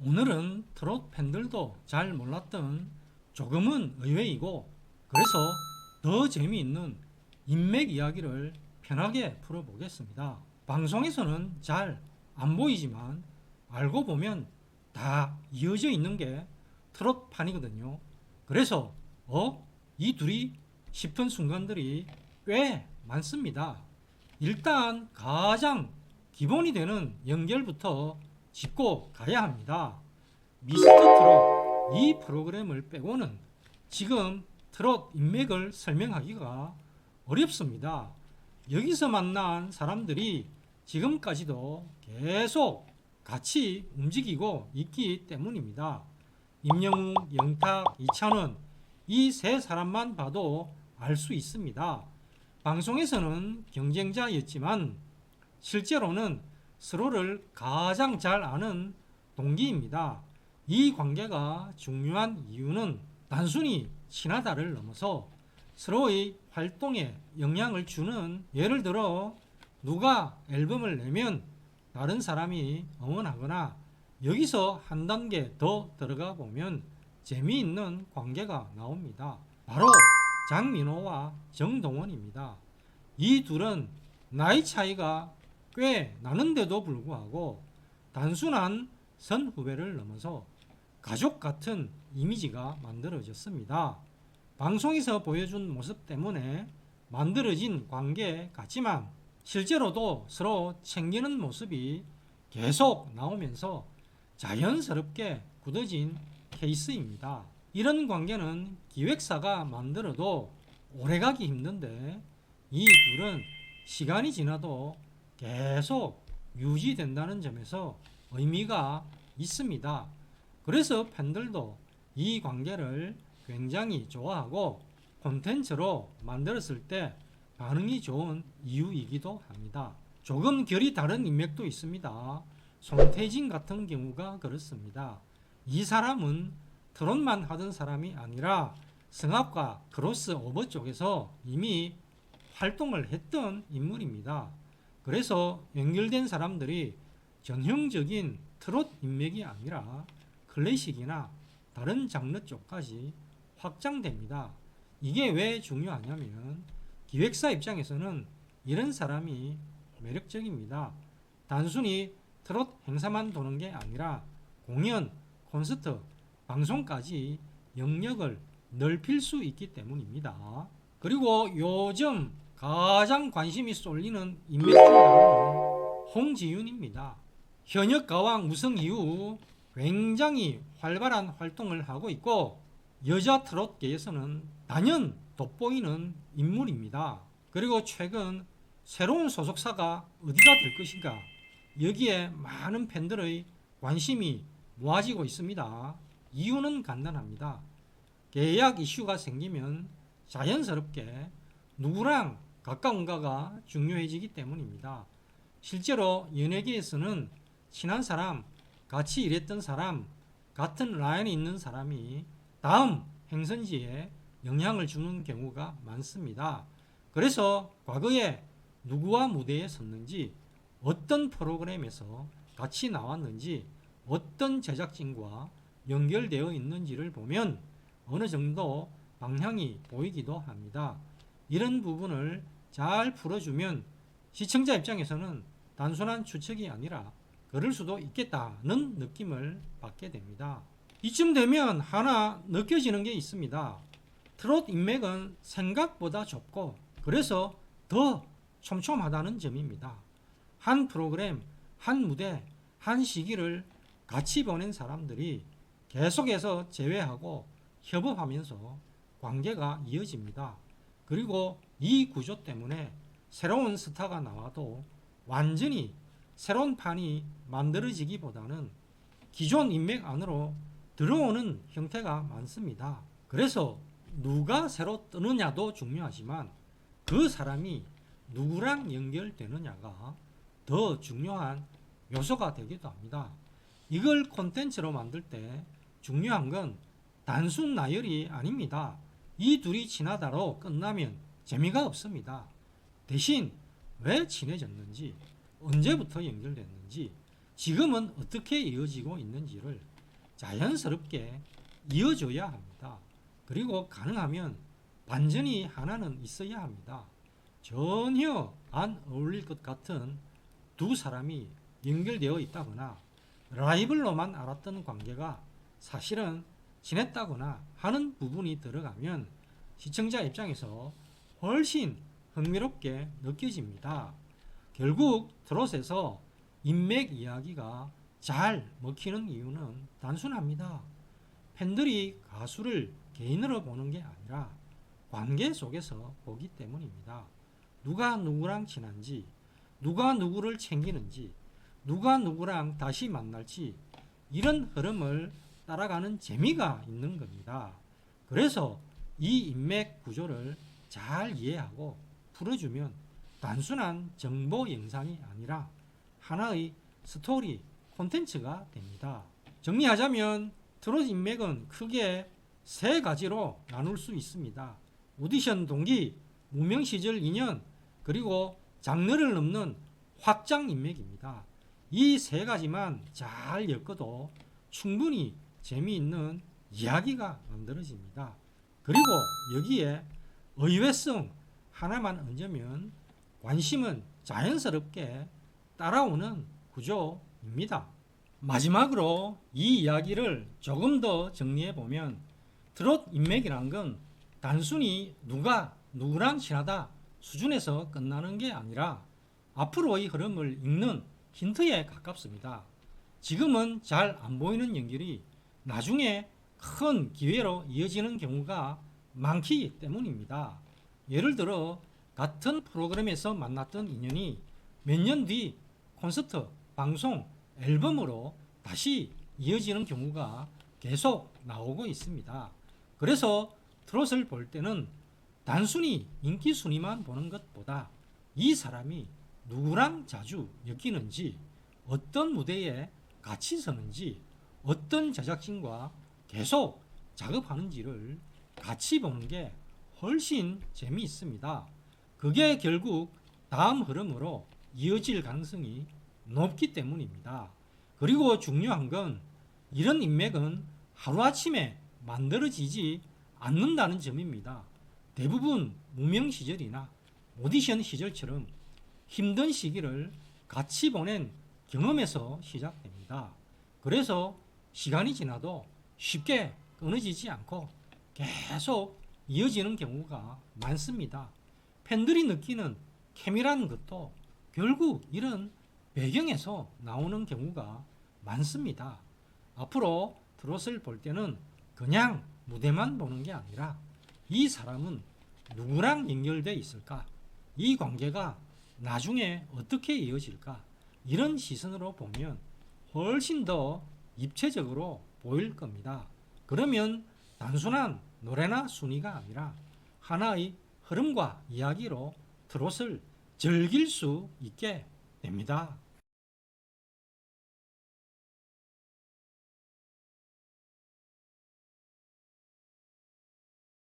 오늘은 트롯 팬들도 잘 몰랐던 조금은 의외이고 그래서 더 재미있는 인맥 이야기를 편하게 풀어보겠습니다. 방송에서는 잘 안 보이지만 알고 보면 다 이어져 있는 게 트롯판이거든요. 그래서 이 둘이 싶은 순간들이 꽤 많습니다. 일단 가장 기본이 되는 연결부터 짚고 가야 합니다. 미스터 트롯 이 프로그램을 빼고는 지금 트롯 인맥을 설명하기가 어렵습니다. 여기서 만난 사람들이 지금까지도 계속 같이 움직이고 있기 때문입니다. 임영웅, 영탁, 이찬원 이 세 사람만 봐도 알 수 있습니다. 방송에서는 경쟁자였지만 실제로는 서로를 가장 잘 아는 동기입니다. 이 관계가 중요한 이유는 단순히 친하다를 넘어서 서로의 활동에 영향을 주는, 예를 들어 누가 앨범을 내면 다른 사람이 응원하거나 여기서 한 단계 더 들어가 보면 재미있는 관계가 나옵니다. 바로 장민호와 정동원입니다. 이 둘은 나이 차이가 꽤 나는데도 불구하고 단순한 선후배를 넘어서 가족 같은 이미지가 만들어졌습니다. 방송에서 보여준 모습 때문에 만들어진 관계 같지만 실제로도 서로 챙기는 모습이 계속 나오면서 자연스럽게 굳어진 케이스입니다. 이런 관계는 기획사가 만들어도 오래가기 힘든데 이 둘은 시간이 지나도 계속 유지된다는 점에서 의미가 있습니다. 그래서 팬들도 이 관계를 굉장히 좋아하고 콘텐츠로 만들었을 때 반응이 좋은 이유이기도 합니다. 조금 결이 다른 인맥도 있습니다. 손태진 같은 경우가 그렇습니다. 이 사람은 트롯만 하던 사람이 아니라 성악과 크로스오버 쪽에서 이미 활동을 했던 인물입니다. 그래서 연결된 사람들이 전형적인 트롯 인맥이 아니라 클래식이나 다른 장르 쪽까지 확장됩니다. 이게 왜 중요하냐면 기획사 입장에서는 이런 사람이 매력적입니다. 단순히 트롯 행사만 도는 게 아니라 공연, 콘서트, 방송까지 영역을 넓힐 수 있기 때문입니다. 그리고 요즘 가장 관심이 쏠리는 인맥 중 하나는 홍지윤입니다. 현역 가왕 우승 이후 굉장히 활발한 활동을 하고 있고 여자 트롯계에서는 단연 돋보이는 인물입니다. 그리고 최근 새로운 소속사가 어디가 될 것인가, 여기에 많은 팬들의 관심이 모아지고 있습니다. 이유는 간단합니다. 계약 이슈가 생기면 자연스럽게 누구랑 가까운가가 중요해지기 때문입니다. 실제로 연예계에서는 친한 사람, 같이 일했던 사람, 같은 라인에 있는 사람이 다음 행선지에 영향을 주는 경우가 많습니다. 그래서 과거에 누구와 무대에 섰는지, 어떤 프로그램에서 같이 나왔는지, 어떤 제작진과 연결되어 있는지를 보면 어느 정도 방향이 보이기도 합니다. 이런 부분을 잘 풀어주면 시청자 입장에서는 단순한 추측이 아니라 그럴 수도 있겠다는 느낌을 받게 됩니다. 이쯤 되면 하나 느껴지는 게 있습니다. 트롯 인맥은 생각보다 좁고 그래서 더 촘촘하다는 점입니다. 한 프로그램, 한 무대, 한 시기를 같이 보낸 사람들이 계속해서 재회하고 협업하면서 관계가 이어집니다. 그리고 이 구조 때문에 새로운 스타가 나와도 완전히 새로운 판이 만들어지기보다는 기존 인맥 안으로 들어오는 형태가 많습니다. 그래서 누가 새로 뜨느냐도 중요하지만 그 사람이 누구랑 연결되느냐가 더 중요한 요소가 되기도 합니다. 이걸 콘텐츠로 만들 때 중요한 건 단순 나열이 아닙니다. 이 둘이 친하다로 끝나면 재미가 없습니다. 대신 왜 친해졌는지, 언제부터 연결됐는지, 지금은 어떻게 이어지고 있는지를 자연스럽게 이어줘야 합니다. 그리고 가능하면 반전이 하나는 있어야 합니다. 전혀 안 어울릴 것 같은 두 사람이 연결되어 있다거나 라이벌로만 알았던 관계가 사실은 친했다거나 하는 부분이 들어가면 시청자 입장에서 훨씬 흥미롭게 느껴집니다. 결국 트롯에서 인맥 이야기가 잘 먹히는 이유는 단순합니다. 팬들이 가수를 개인으로 보는 게 아니라 관계 속에서 보기 때문입니다. 누가 누구랑 친한지, 누가 누구를 챙기는지, 누가 누구랑 다시 만날지 이런 흐름을 따라가는 재미가 있는 겁니다. 그래서 이 인맥 구조를 잘 이해하고 풀어주면 단순한 정보 영상이 아니라 하나의 스토리, 콘텐츠가 됩니다. 정리하자면 트롯 인맥은 크게 세 가지로 나눌 수 있습니다. 오디션 동기, 무명 시절 인연, 그리고 장르를 넘는 확장 인맥입니다. 이 세 가지만 잘 엮어도 충분히 재미있는 이야기가 만들어집니다. 그리고 여기에 의외성 하나만 얹으면 관심은 자연스럽게 따라오는 구조입니다. 마지막으로 이 이야기를 조금 더 정리해보면 트롯 인맥이란 건 단순히 누가 누구랑 친하다 수준에서 끝나는 게 아니라 앞으로의 흐름을 읽는 힌트에 가깝습니다. 지금은 잘 안 보이는 연결이 나중에 큰 기회로 이어지는 경우가 많기 때문입니다. 예를 들어 같은 프로그램에서 만났던 인연이 몇 년 뒤 콘서트, 방송, 앨범으로 다시 이어지는 경우가 계속 나오고 있습니다. 그래서 트롯을 볼 때는 단순히 인기 순위만 보는 것보다 이 사람이 누구랑 자주 엮이는지, 어떤 무대에 같이 서는지, 어떤 제작진과 계속 작업하는지를 같이 보는 게 훨씬 재미있습니다. 그게 결국 다음 흐름으로 이어질 가능성이 높기 때문입니다. 그리고 중요한 건 이런 인맥은 하루아침에 만들어지지 않는다는 점입니다. 대부분 무명 시절이나 오디션 시절처럼 힘든 시기를 같이 보낸 경험에서 시작됩니다. 그래서 시간이 지나도 쉽게 끊어지지 않고 계속 이어지는 경우가 많습니다. 팬들이 느끼는 케미라는 것도 결국 이런 배경에서 나오는 경우가 많습니다. 앞으로 트롯을 볼 때는 그냥 무대만 보는 게 아니라 이 사람은 누구랑 연결되어 있을까? 이 관계가 나중에 어떻게 이어질까? 이런 시선으로 보면 훨씬 더 입체적으로 보일 겁니다. 그러면 단순한 노래나 순위가 아니라 하나의 흐름과 이야기로 트롯을 즐길 수 있게 됩니다.